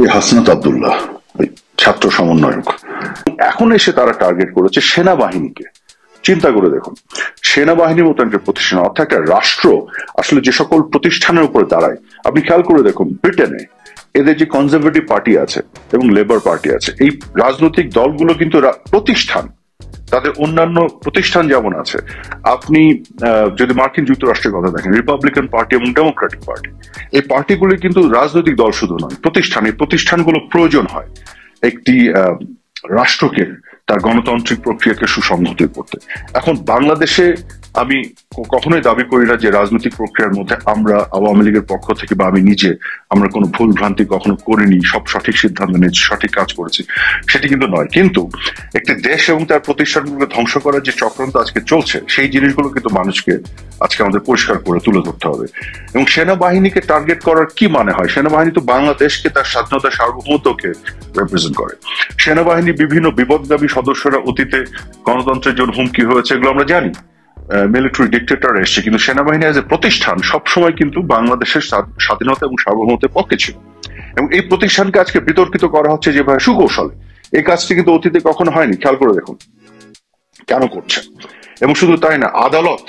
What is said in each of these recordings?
এই হাসনাত আব্দুল্লাহ ছাত্র সমন্বয়ক, এখন এসে তারা টার্গেট করেছে সেনাবাহিনীকে। চিন্তা করে দেখুন, সেনাবাহিনীর মতো একটা প্রতিষ্ঠান, অর্থাৎ একটা রাষ্ট্র আসলে যে সকল প্রতিষ্ঠানের উপরে দাঁড়ায়, আপনি খেয়াল করে দেখুন ব্রিটেনে এদের যে কনজারভেটিভ পার্টি আছে এবং লেবার পার্টি আছে, এই রাজনৈতিক দলগুলো কিন্তু প্রতিষ্ঠান, তাদের অন্যান্য প্রতিষ্ঠান যেমন আছে। আপনি যদি মার্কিন যুক্তরাষ্ট্রের কথা দেখেন, রিপাবলিকান পার্টি এবং ডেমোক্রেটিক পার্টি, এই পার্টিগুলি কিন্তু রাজনৈতিক দল শুধু নয়, প্রতিষ্ঠান। এই প্রতিষ্ঠানগুলো প্রয়োজন হয় একটি রাষ্ট্রকে তার গণতান্ত্রিক প্রক্রিয়াকে সুসংহত করতে। এখন বাংলাদেশে আমি কখনোই দাবি করি না যে রাজনৈতিক প্রক্রিয়ার মধ্যে আমরা আওয়ামী লীগের পক্ষ থেকে বা আমি নিজে আমরা কোনো ভুল ভ্রান্তি কখনো করিনি, সব সঠিক সিদ্ধান্ত নিয়েছি, সঠিক কাজ করেছি, সেটি কিন্তু নয়। কিন্তু একটি দেশ এবং তার প্রতিষ্ঠানগুলোকে ধ্বংস করার যে চক্রান্ত আজকে চলছে, সেই জিনিসগুলো কিন্তু মানুষকে আজকে আমাদের পরিষ্কার করে তুলে ধরতে হবে। এবং সেনাবাহিনীকে টার্গেট করার কি মানে হয়? সেনাবাহিনী তো বাংলাদেশকে, তার স্বাধীনতা সার্বভৌমত্বকে রিপ্রেজেন্ট করে। সেনাবাহিনী বিভিন্ন বিপদগামী সদস্যরা অতীতে গণতন্ত্রের জন্য হুমকি হয়েছে, এগুলো আমরা জানি। মিলিটারি ডিক্টেটর এসছে, কিন্তু সেনাবাহিনী এজ এ প্রতিষ্ঠান সবসময় কিন্তু বাংলাদেশের স্বাধীনতা এবং সার্বভৌমত্বের পক্ষে ছিল। এবং এই প্রতিষ্ঠানকে আজকে বিতর্কিত করা হচ্ছে যেভাবে সুকৌশলে, এই কাজটি কিন্তু অতীতে কখনো হয়নি। খেয়াল করে দেখুন কেন করছে। এবং শুধু তাই না, আদালত,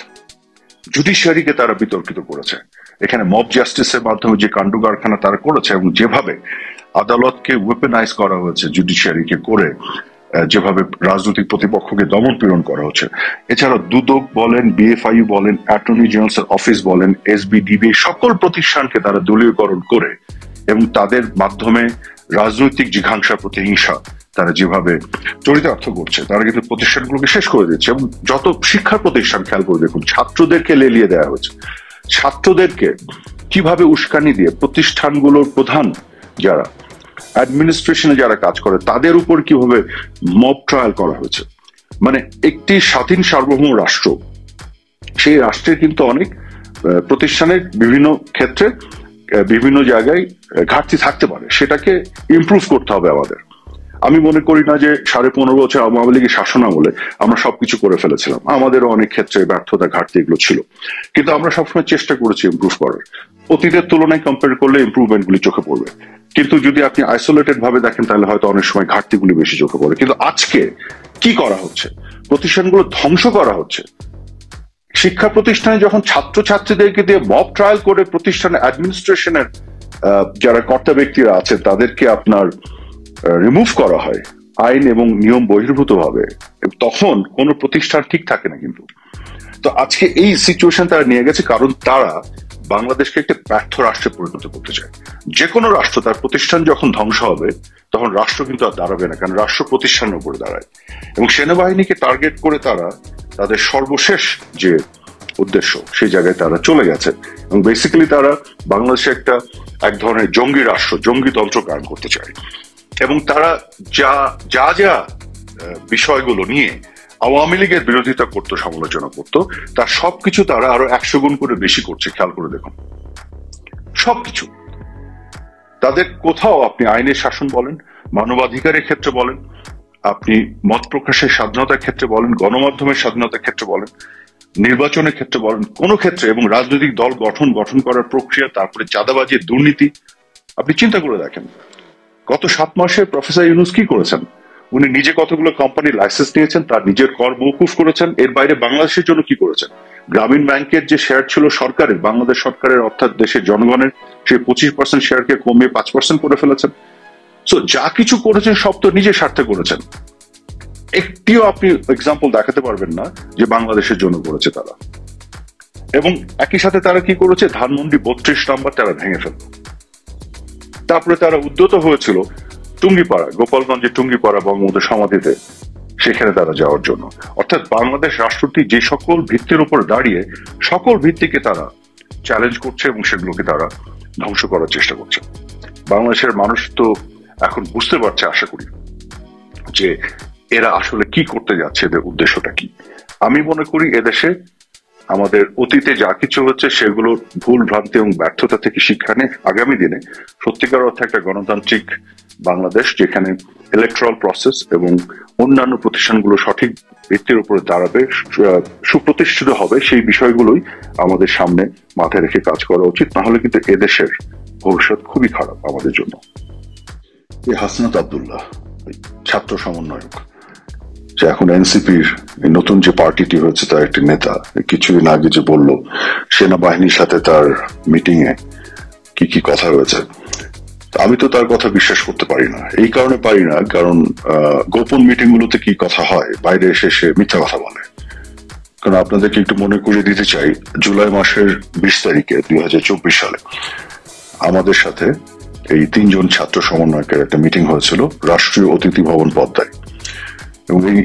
জুডিশিয়ারিকে তারা বিতর্কিত করেছে। এখানে মব জাস্টিসের মাধ্যমে যে কাণ্ড কারখানা তারা করেছে এবং যেভাবে আদালতকে ওয়েপেনাইজ করা হয়েছে, জুডিশিয়ারিকে করে যেভাবে রাজনৈতিক প্রতিপক্ষকে দমন পীড়ন করা হচ্ছে। এছাড়া দুদক বলেন, বিএফআইইউ বলেন, অ্যাটর্নি জেনারেল অফিস বলেন, এসবিডিবি, সকল প্রতিষ্ঠানকে তারা দলীয়করণ করে এবং তাদের মাধ্যমে রাজনৈতিক জিঘাংসা, প্রতিহিংসা তারা যেভাবে চরিতার্থ করছে, তারা কিন্তু প্রতিষ্ঠানগুলোকে শেষ করে দিচ্ছে। এবং যত শিক্ষা প্রতিষ্ঠান খেয়াল করে দেখুন, ছাত্রদেরকে লেলিয়ে দেওয়া হয়েছে। ছাত্রদেরকে কিভাবে উস্কানি দিয়ে প্রতিষ্ঠানগুলোর প্রধান যারা অ্যাডমিনিস্ট্রেশনে যারা কাজ করে তাদের উপর কিভাবে মব ট্রায়াল করা হয়েছে। মানে একটি স্বাধীন সার্বভৌম রাষ্ট্র, সেই রাষ্ট্রের কিন্তু অনেক প্রতিষ্ঠানের বিভিন্ন ক্ষেত্রে বিভিন্ন জায়গায় ঘাটতি থাকতে পারে, সেটাকে ইমপ্রুভ করতে হবে আমাদের। আমি মনে করি না যে 15.5 বছর আওয়ামী লীগের শাসন আমলে আমরা সবকিছু করে ফেলেছিলাম। আমাদেরও অনেক ক্ষেত্রে ব্যর্থতা, ঘাটতি এগুলো ছিল, কিন্তু আমরা সবসময় চেষ্টা করেছি ইমপ্রুভ করার। অতীতের তুলনায় কম্পেয়ার করলে ইমপ্রুভমেন্ট গুলি চোখে পড়বে, কিন্তু যদি আপনি আইসোলেটেড ভাবে দেখেন তাহলে হয়তো অনেক সময় ঘাটতিগুলি বেশি চোখে পড়ে। কিন্তু আজকে কি করা হচ্ছে? প্রতিষ্ঠানগুলো ধ্বংস করা হচ্ছে। শিক্ষা প্রতিষ্ঠানে যখন ছাত্রছাত্রীদেরকে দিয়ে মব ট্রায়াল করে প্রতিষ্ঠানে অ্যাডমিনিস্ট্রেশনের যারা কর্তা ব্যক্তিরা আছে তাদেরকে আপনার রিমুভ করা হয় আইন এবং নিয়ম বহির্ভূত ভাবে, তখন কোন প্রতিষ্ঠান ঠিক থাকে না। কিন্তু তো আজকে এই সিচুয়েশন তারা নিয়ে গেছে কারণ তারা বাংলাদেশকে একটা ব্যর্থ রাষ্ট্রে পরিণত করতে চায়। যে কোনো রাষ্ট্র তার প্রতিষ্ঠান যখন ধ্বংস হবে তখন রাষ্ট্র কিন্তু আর দাঁড়াবে না, কারণ রাষ্ট্র প্রতিষ্ঠানের উপরে দাঁড়ায়। এবং সেনাবাহিনীকে টার্গেট করে তারা তাদের সর্বশেষ যে উদ্দেশ্য সেই জায়গায় তারা চলে গেছে। এবং বেসিক্যালি তারা বাংলাদেশে একটা এক ধরনের জঙ্গি রাষ্ট্র, জঙ্গিতন্ত্র কায়েম করতে চায়। এবং তারা যা যা যা বিষয়গুলো নিয়ে আওয়ামী লীগের বিরোধিতা করতো, সমালোচনা করতো, তার সবকিছু তারা আরো 100 গুণ করে বেশি করছে। খেয়াল করে দেখুন সবকিছু তাদের, কোথাও আপনি আইনের শাসন বলেন, মানবাধিকারের ক্ষেত্রে বলেন, আপনি মত প্রকাশের স্বাধীনতার ক্ষেত্রে বলেন, গণমাধ্যমের স্বাধীনতার ক্ষেত্রে বলেন, নির্বাচনের ক্ষেত্রে বলেন, কোন ক্ষেত্রে, এবং রাজনৈতিক দল গঠন করার প্রক্রিয়া, তারপরে চাঁদাবাজি, দুর্নীতি, আপনি চিন্তা করে দেখেন গত 7 মাসে প্রফেসর ইউনূস কি করেছেন? উনি নিজে কতগুলো কোম্পানির লাইসেন্স নিয়েছেন, তার নিজের কর মওকুফ করেছেন। এর বাইরে বাংলাদেশের জন্য কি করেছেন? গ্রামীণ ব্যাংকের যে শেয়ার ছিল সরকারের, বাংলাদেশ সরকারের অর্থাৎ দেশের জনগণের, সেই 25% শেয়ারকে কমিয়ে 5% করে ফেলেছেন। সো যা কিছু করেছেন সব তো নিজের স্বার্থে করেছেন। একটিও আপনি এক্সাম্পল দেখাতে পারবেন না যে বাংলাদেশের জন্য করেছে তারা। এবং একই সাথে তারা কি করেছে? ধানমন্ডি 32 নম্বর তারা ভেঙে ফেলল। তারপরে তারা উদ্যত হয়েছিল টুঙ্গিপাড়া, গোপালগঞ্জের টুঙ্গিপাড়া বঙ্গবন্ধু সমাধিতে, সেখানে তারা যাওয়ার জন্য। অর্থাৎ বাংলাদেশ রাষ্ট্রটি যে সকল ভিত্তির উপর দাঁড়িয়ে সকল ভিত্তিকে তারা চ্যালেঞ্জ করছে এবং সেগুলোকে তারা ধ্বংস করার চেষ্টা করছে। বাংলাদেশের মানুষ তো এখন বুঝতে পারছে, আশা করি, যে এরা আসলে কি করতে যাচ্ছে, এদের উদ্দেশ্যটা কি। আমি মনে করি এদেশে আমাদের অতীতে যা কিছু হচ্ছে সেগুলোর ভুল ভ্রান্তি এবং ব্যর্থতা থেকে শিক্ষা নিয়ে আগামী দিনে সত্যিকার অর্থে একটা গণতান্ত্রিক বাংলাদেশ, যেখানে ইলেকট্রাল প্রসেস এবং অন্যান্য প্রতিষ্ঠানগুলো সঠিক ভিত্তির উপরে দাঁড়াবে, সুপ্রতিষ্ঠিত হবে, সেই বিষয়গুলোই আমাদের সামনে মাথায় রেখে কাজ করা উচিত। না হলে কিন্তু এদেশের ভবিষ্যৎ খুবই খারাপ আমাদের জন্য। এই হাসনাত আব্দুল্লাহ ছাত্র সমন্বয়ক, যে এখন এনসিপির নতুন যে পার্টিটি হয়েছে তার একটি নেতা, কিছুদিন আগে যে বলল সেনাবাহিনীর সাথে তার মিটিং এ কি কি কথা হয়েছে, আমি তো তার কথা বিশ্বাস করতে পারি না। এই কারণে পারি না, কারণ গোপন মিটিং গুলোতে কি কথা হয়, বাইরে এসে সে মিথ্যা কথা বলে। কারণ আপনাদেরকে একটু মনে করিয়ে দিতে চাই, জুলাই মাসের 20 তারিখে 2024 সালে আমাদের সাথে এই 3 জন ছাত্র সমন্বয়কের একটা মিটিং হয়েছিল রাষ্ট্রীয় অতিথি ভবন পদ্মায়, এবং এই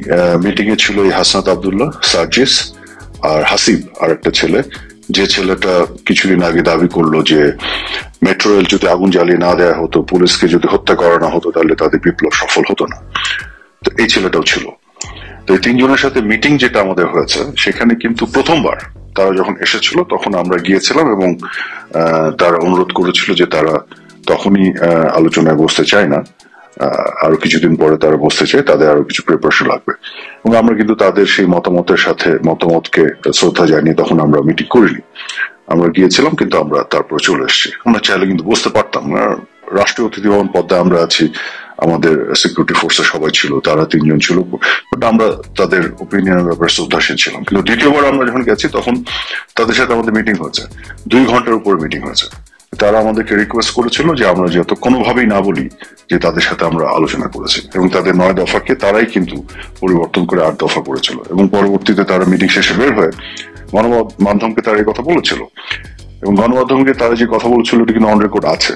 মিটিং এ ছিল এই হাসনাত আব্দুল্লাহ, সার্জিস আর হাসিব আর একটা ছেলে, যে ছেলেটা কিছুদিন আগে দাবি করলো যে মেট্রো রেল যদি আগুন জ্বালিয়ে না দেওয়া হতো, পুলিশকে যদি হত্যা করানো হতো, তাহলে তাদের বিপ্লব সফল হতো না। তো এই ছেলেটাও ছিল। তো এই 3 জনের সাথে মিটিং যেটা আমাদের হয়েছে, সেখানে কিন্তু প্রথমবার তারা যখন এসেছিল তখন আমরা গিয়েছিলাম, এবং তারা অনুরোধ করেছিল যে তারা তখনই আলোচনায় বসতে চায় না, আরো কিছুদিন পরে তারা বসতে চায়, তাদের আরো কিছু প্রিপারেশন লাগবে। এবং আমরা কিন্তু তাদের সেই মতামতকে শ্রদ্ধা জানিয়ে তখন আমরা মিটিং করিনি, আমরা গিয়েছিলাম, কিন্তু আমরা তারপরে চলে এসেছি। আমরা চাইলে কিন্তু বুঝতে পারতাম, রাষ্ট্রীয় অতিথি ভবন পদ্মায় আমরা আছি, আমাদের সিকিউরিটি ফোর্সে সবাই ছিল, তারা 3 জন ছিল, বাট আমরা তাদের ওপিনিয়নের ব্যাপারে শ্রদ্ধাশীল ছিলাম। কিন্তু দ্বিতীয়বার আমরা যখন গেছি তখন তাদের সাথে আমাদের মিটিং হয়েছে, 2 ঘন্টার উপরে মিটিং হয়েছে। তারা আমাদেরকে রিকোয়েস্ট করেছিল যে আমরা যেহেতু কোনোভাবেই না বলি যে তাদের সাথে আমরা আলোচনা করেছি, এবং তাদের 9 দফাকে তারাই কিন্তু পরিবর্তন করে 8 দফা করেছিল, এবং পরবর্তীতে তারা মিটিং শেষে বের হয়ে গণমাধ্যমকে তারা এই কথা বলেছিল, এবং গণমাধ্যমকে তারা যে কথা বলেছিল এটা কিন্তু অন রেকর্ড আছে।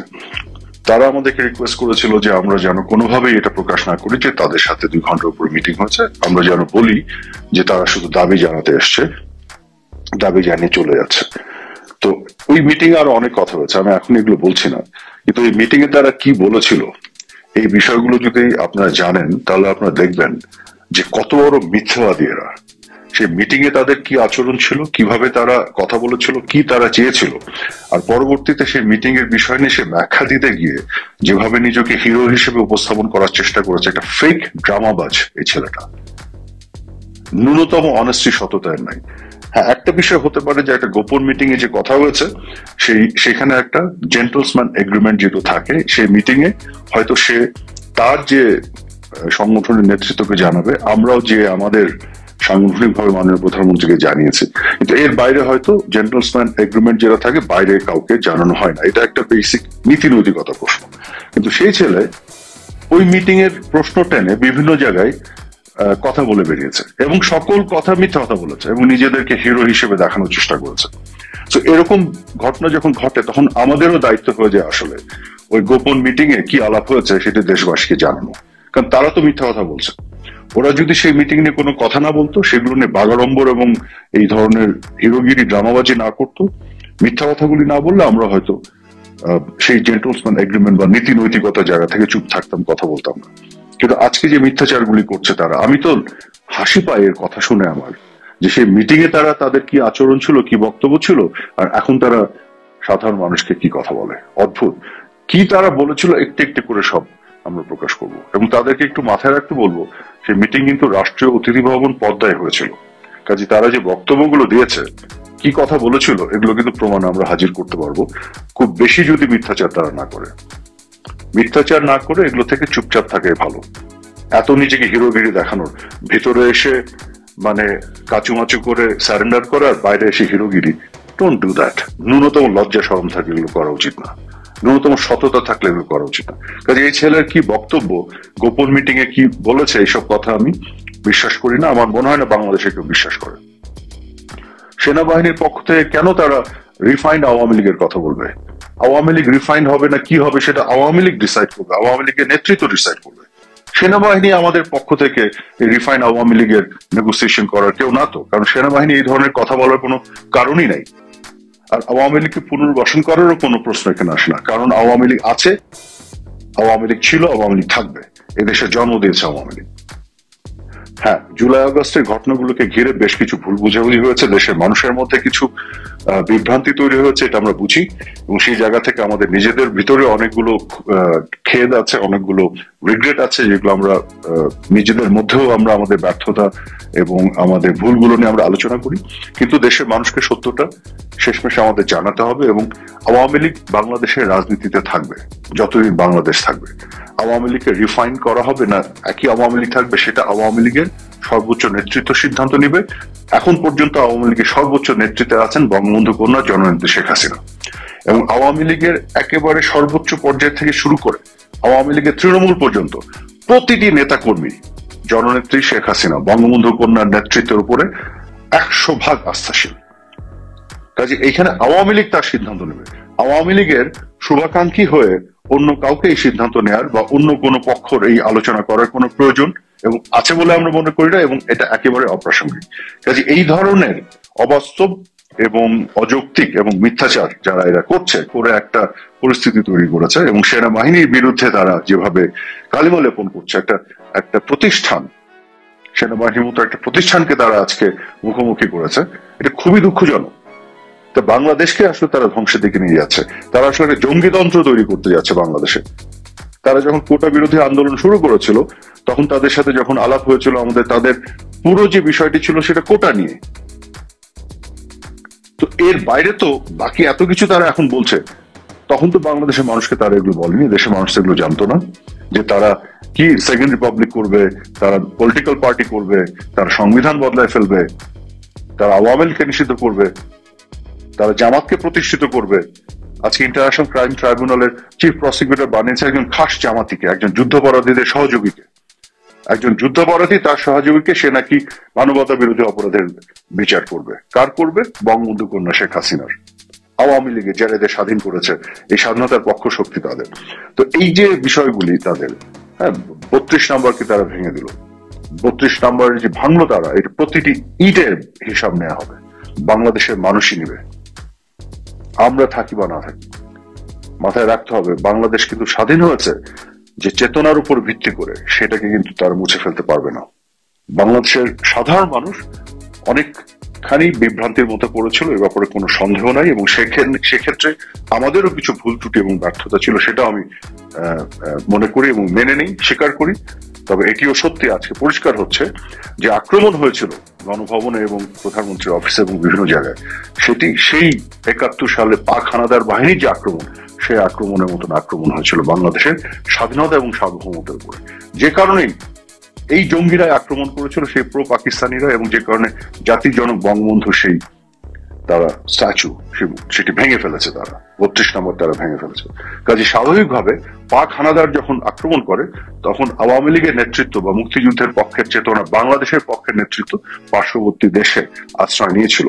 তারা আমাদেরকে রিকোয়েস্ট করেছিল যে আমরা যেন কোনোভাবেই এটা প্রকাশ না করি যে তাদের সাথে 2 ঘন্টার উপরে মিটিং হয়েছে, আমরা যেন বলি যে তারা শুধু দাবি জানাতে এসছে, দাবি জানিয়ে চলে যাচ্ছে। তো ওই মিটিং এ আরো অনেক কথা হয়েছে, আমি এখন এগুলো বলছি না, কিন্তু এই মিটিং এ তারা কি বলেছিল এই বিষয়গুলো যদি আপনারা জানেন, তাহলে আপনারা দেখবেন যে কত বড় মিথ্যাবাদী এরা। সেই মিটিং এ তাদের কি আচরণ ছিল, কিভাবে তারা কথা বলেছিল, কি তারা চেয়েছিল, আর পরবর্তীতে সেই মিটিং এর বিষয় নিয়ে সে ব্যাখ্যা দিতে গিয়ে যেভাবে নিজেকে হিরো হিসেবে উপস্থাপন করার চেষ্টা করেছে, একটা ফেক ড্রামাবাজ এই ছেলেটা, ন্যূনতম অনেস্টি সততার নাই। হ্যাঁ, একটা বিষয় হতে পারে যে একটা গোপন মিটিং এ যে কথা হয়েছে সেখানে একটা জেন্টলসম্যান এগ্রিমেন্ট যেহেতু থাকে, সেই মিটিং এ হয়তো সে তার যে সংগঠনের নেতৃত্বকে জানাবে, আমরাও যে আমাদের সাংগঠনিক ভাবে মাননীয় প্রধানমন্ত্রীকে জানিয়েছি, কিন্তু এর বাইরে হয়তো জেন্টলসম্যান এগ্রিমেন্ট যেটা থাকে বাইরে কাউকে জানানো হয় না। এটা একটা বেসিক নীতি নৈতিকতা প্রশ্ন। কিন্তু সেই ছেলে ওই মিটিং এর প্রশ্ন টেনে বিভিন্ন জায়গায় কথা বলে বেরিয়েছে, এবং সকল কথা মিথ্যা কথা বলেছে, এবং নিজেদেরকে হিরো হিসেবে দেখানোর চেষ্টা করেছে। তো এরকম ঘটনা যখন ঘটে তখন আমাদেরও দায়িত্ব হয়ে যায় আসলে ওই গোপন মিটিং এ কি আলাপ হয়েছে সেটা দেশবাসীকে জানানো, কারণ তারা তো মিথ্যা কথা বলছে। ওরা যদি সেই মিটিং নিয়ে কোনো কথা না বলতো, সেগুলো নিয়ে বাগাড়ম্বর এবং এই ধরনের হিরোগিরি ড্রামাবাজি না করতো, মিথ্যা কথাগুলি না বললে আমরা হয়তো সেই জেন্টলসম্যান এগ্রিমেন্ট বা নীতি নৈতিকতা জায়গা থেকে চুপ থাকতাম, কথা বলতাম না। কিন্তু আজকে যে মিথ্যাচারগুলি করছে তারা, আমি তো হাসি পাই এর কথা শুনে আমার, যে সেই মিটিং এ তারা তাদের কি আচরণ ছিল, কি বক্তব্য ছিল, আর এখন তারা সাধারণ মানুষকে কি কথা বলে। অদ্ভুত কি তারা বলেছিল, একটু একটু করে সব আমরা প্রকাশ করব, এবং তাদেরকে একটু মাথায় রাখতে বলবো সেই মিটিং কিন্তু রাষ্ট্রীয় অতিথি ভবন পদ্মায় হয়েছিল। কাজে তারা যে বক্তব্যগুলো দিয়েছে, কি কথা বলেছিল, এগুলো কিন্তু প্রমাণ আমরা হাজির করতে পারবো, খুব বেশি যদি মিথ্যাচার তারা না করে। মিথ্যাচার না করে এগুলো থেকে চুপচাপ থাকে ভালো। এত নিজেকে হিরোগিরি দেখানোর, ভিতরে এসে মানে কাচুমাচু করে সারেন্ডার করার, বাইরে এসে হিরোগিরি, ডোন্ট ডু দ্যাট। ন্যূনতম লজ্জা শরম থাকলে এগুলো করা উচিত না, ন্যূনতম সততা থাকলে এগুলো করা উচিত না। কাজে এই ছেলের কি বক্তব্য, গোপন মিটিং এ কি বলেছে, এইসব কথা আমি বিশ্বাস করি না, আমার মনে হয় না বাংলাদেশে কেউ বিশ্বাস করে। সেনাবাহিনীর পক্ষ থেকে কেন তারা রিফাইন্ড আওয়ামী লীগের কথা বলবে? আওয়ামী লীগ রিফাইন্ড হবে না কি হবে সেটা আওয়ামী লীগ ডিসাইড করবে, আওয়ামী লীগের নেতৃত্ব ডিসাইড করবে। সেনাবাহিনী আমাদের পক্ষ থেকে রিফাইন্ড আওয়ামী লীগের নেগোসিয়েশন করার কেউ না তো, কারণ সেনাবাহিনী এই ধরনের কথা বলার কোনো কারণই নাই। আর আওয়ামী লীগকে পুনর্গঠন করারও কোনো প্রশ্ন এখানে আসে না, কারণ আওয়ামী লীগ আছে, আওয়ামী লীগ ছিল, আওয়ামী লীগ থাকবে, এদেশে জন্ম দিয়েছে আওয়ামী লীগ। হ্যাঁ, জুলাই আগস্টের ঘটনাগুলোকে ঘিরে বেশ কিছু ভুল বুঝাবুঝি হয়েছে, দেশের মানুষের মধ্যে কিছু বিভ্রান্তি তৈরি হয়েছে, এটা আমরা বুঝি, এবং সেই জায়গা থেকে আমাদের নিজেদের ভিতরে অনেকগুলো খেদ আছে, অনেকগুলো রিগ্রেট আছে, যেগুলো আমরা নিজেদের মধ্যেও আমরা আমাদের ব্যর্থতা এবং আমাদের ভুলগুলো নিয়ে আমরা আলোচনা করি। কিন্তু দেশের মানুষকে সত্যটা শেষমেশে আমাদের জানাতে হবে, এবং আওয়ামী লীগ বাংলাদেশের রাজনীতিতে থাকবে যতদিন বাংলাদেশ থাকবে। আওয়ামী লীগকে রিফাইন করা হবে না একই আওয়ামী লীগ থাকবে, সেটা আওয়ামী লীগের সর্বোচ্চ নেতৃত্ব সিদ্ধান্ত নিবে। এখন পর্যন্ত আওয়ামী লীগের সর্বোচ্চ নেতৃত্বে আছেন বঙ্গবন্ধু কন্যা জননেত্রী শেখ হাসিনা, এবং আওয়ামী লীগের একেবারে সর্বোচ্চ পর্যায় থেকে শুরু করে আওয়ামী লীগের তৃণমূল পর্যন্ত প্রতিটি নেতাকর্মী জননেত্রী শেখ হাসিনা বঙ্গবন্ধু কন্যার নেতৃত্বের উপরে 100% আস্থাশীল। কাজে এইখানে আওয়ামী লীগ তার সিদ্ধান্ত নেবে। আওয়ামী লীগের শুভাকাঙ্ক্ষী হয়ে অন্য কাউকে এই সিদ্ধান্ত নেয়ার বা অন্য কোনো পক্ষর এই আলোচনা করার কোনো প্রয়োজন এবং আছে বলে আমরা মনে করি না, এবং এটা একেবারে অপ্রাসঙ্গিক। কাজে এই ধরনের অবাস্তব এবং অযৌক্তিক এবং মিথ্যাচার যারা এরা করছে, করে একটা পরিস্থিতি তৈরি করেছে, এবং সেনাবাহিনীর বিরুদ্ধে তারা যেভাবে কালিমা লেপন করছে, একটা প্রতিষ্ঠান, সেনাবাহিনীর মতো একটা প্রতিষ্ঠানকে তারা আজকে মুখোমুখি করেছে, এটা খুবই দুঃখজনক। তা বাংলাদেশকে আসলে তারা ধ্বংসের দিকে নিয়ে যাচ্ছে, তারা আসলে একটা জঙ্গিতন্ত্র তৈরি করতে যাচ্ছে বাংলাদেশে। তারা যখন কোটা বিরোধী আন্দোলন শুরু করেছিল, তখন তাদের সাথে যখন আলাপ হয়েছিল আমাদের, তাদের পুরো যে বিষয়টি ছিল সেটা কোটা নিয়ে। তো এর বাইরে তো বাকি এত কিছু তারা এখন বলছে। তখন তো বাংলাদেশের মানুষকে তারা এগুলো বলেনি, দেশের মানুষ এগুলো জানতো না যে তারা কি সেকেন্ড রিপাবলিক করবে, তারা পলিটিক্যাল পার্টি করবে, তারা সংবিধান বদলায় ফেলবে, তারা আওয়ামী লীগকে নিষিদ্ধ করবে, তারা জামাতকে প্রতিষ্ঠিত করবে। আজকে ইন্টারন্যাশনাল ক্রাইম ট্রাইব্যুনালের চিফ প্রসিকিউটর বানিয়েছে একজন খাস জামাতিকে, একজন যুদ্ধাপরাধীদের সহযোগীকে, একজন যুদ্ধাপরাধী তার সহযোগীকে, সে নাকি মানবতা বিরোধী অপরাধের বিচার করবে। কার করবে? বঙ্গবন্ধু কন্যা শেখ হাসিনার। আওয়ামী লীগের যারা এদের স্বাধীন করেছে, এই স্বাধীনতার পক্ষ শক্তি তাদের। তো এই যে বিষয়গুলি তাদের, হ্যাঁ, 32 নম্বরকে তারা ভেঙে দিল। 32 নম্বরের যে ভাঙলো তারা, এটা প্রতিটি ইটের হিসাব নেওয়া হবে, বাংলাদেশের মানুষই নিবে, আমরা থাকি বা না থাকি। মাথায় রাখতে হবে বাংলাদেশ কিন্তু স্বাধীন হয়েছে যে চেতনার উপর ভিত্তি করে, সেটাকে কিন্তু তারা মুছে ফেলতে পারবে না। বাংলাদেশের সাধারণ মানুষ অনেকখানি বিভ্রান্তির মতো পড়েছিল, এ ব্যাপারে কোনো সন্দেহ নাই, এবং সেক্ষেত্রে আমাদেরও কিছু ভুল ত্রুটি এবং ব্যর্থতা ছিল, সেটাও আমি মনে করি এবং মেনে নেই, স্বীকার করি। তবে এটিও সত্যি আজকে পরিষ্কার হচ্ছে যে আক্রমণ হয়েছিল গণভবনে এবং প্রধানমন্ত্রীর অফিসে এবং বিভিন্ন জায়গায়, সেটি সেই 71 সালে পাক হানাদার বাহিনীর যে আক্রমণ, সেই আক্রমণের মতন আক্রমণ হয়েছিল বাংলাদেশের স্বাধীনতা এবং সার্বভৌমত্বের উপরে। যে কারণেই এই জঙ্গিরা আক্রমণ করেছিল, সেই প্রো পাকিস্তানিরা, এবং যে কারণে জাতির জনক বঙ্গবন্ধু সেই তারা স্ট্যাচু সেটি ভেঙে ফেলেছে, তারা 32 নম্বর তারা ভেঙে ফেলেছে। কাজে স্বাভাবিকভাবে পাক হানাদার যখন আক্রমণ করে, তখন আওয়ামী লীগের নেতৃত্ব বা মুক্তিযুদ্ধের পক্ষের চেতনা, বাংলাদেশের পক্ষের নেতৃত্ব পার্শ্ববর্তী দেশে আশ্রয় নিয়েছিল,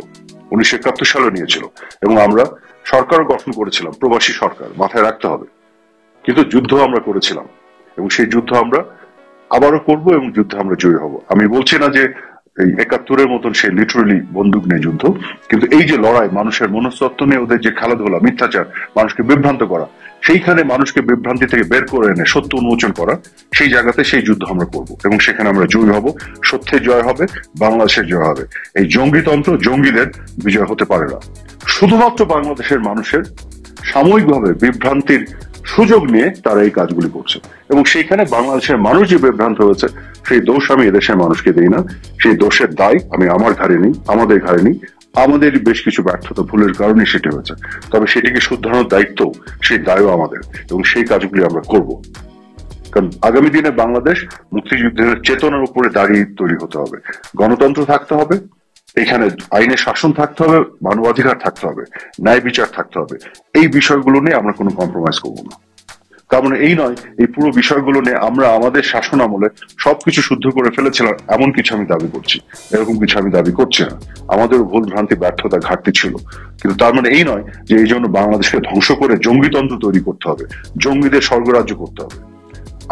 1971 সালে নিয়েছিল, এবং আমরা সরকার গঠন করেছিলাম, প্রবাসী সরকার, মাথায় রাখতে হবে। কিন্তু যুদ্ধ আমরা করেছিলাম, এবং সেই যুদ্ধ আমরা আবারও করব, এবং যুদ্ধে আমরা জয়ী হব। আমি বলছি না যে এই 71-এর মতন সে লিটারালি বন্দুক নিয়ে যুদ্ধ, কিন্তু এই যে লড়াই, মানুষের মনস্তত্ত্ব নিয়ে ওদের যে খেলাধুলা, মিথ্যাচার, মানুষকে বিভ্রান্ত করা, সেইখানে মানুষকে বিভ্রান্তি থেকে বের করে এনে সত্য উন্মোচন করা, সেই জায়গাতে সেই যুদ্ধ আমরা করব, এবং সেখানে আমরা জয়ী হব। সত্যের জয় হবে, বাংলাদেশের জয় হবে। এই জঙ্গিতন্ত্র, জঙ্গিদের বিজয় হতে পারে না। শুধুমাত্র বাংলাদেশের মানুষের সাময়িকভাবে বিভ্রান্তির সুযোগ নিয়ে তারা এই কাজগুলি করছে, এবং সেইখানে বাংলাদেশের মানুষ যে বিভ্রান্ত হয়েছে, সেই দোষ আমি এদেশের মানুষকে দিই না, সেই দোষের দায় আমি আমার ঘাড়ে নিই, আমাদের ঘাড়ে নিই। আমাদের বেশ কিছু ব্যর্থতা, ভুলের কারণে সেটি হয়েছে, তবে সেটিকে শুধরানোর দায়িত্ব, সেই দায়ও আমাদের, এবং সেই কাজগুলি আমরা করব। কারণ আগামী দিনে বাংলাদেশ মুক্তিযুদ্ধের চেতনার উপরে দাঁড়িয়ে তৈরি হতে হবে, গণতন্ত্র থাকতে হবে, এখানে আইনের শাসন থাকতে হবে, মানবাধিকার থাকতে হবে, ন্যায় বিচার থাকতে হবে। এই বিষয়গুলো নিয়ে আমরা কোনো কম্প্রোমাইজ করবো না। তার মানে এই নয় এই পুরো বিষয়গুলো নিয়ে আমরা আমাদের শাসন আমলে সবকিছু শুদ্ধ করে ফেলেছিলাম, এমন কিছু আমি দাবি করছি, এরকম কিছু আমি দাবি করছি না। আমাদেরও ভুল ভ্রান্তি, ব্যর্থতা, ঘাটতি ছিল, কিন্তু তার মানে এই নয় যে এই জন্য বাংলাদেশকে ধ্বংস করে জঙ্গিতন্ত্র তৈরি করতে হবে, জঙ্গিদের স্বর্গরাজ্য করতে হবে।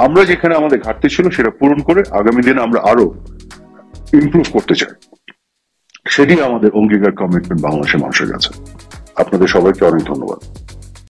আমরা যেখানে আমাদের ঘাটতি ছিল সেটা পূরণ করে আগামী দিনে আমরা আরো ইমপ্রুভ করতে চাই, সেটি আমাদের অঙ্গীকার, কমিটমেন্ট বাংলাদেশের মানুষের কাছে। আপনাদের সবাইকে অনেক ধন্যবাদ।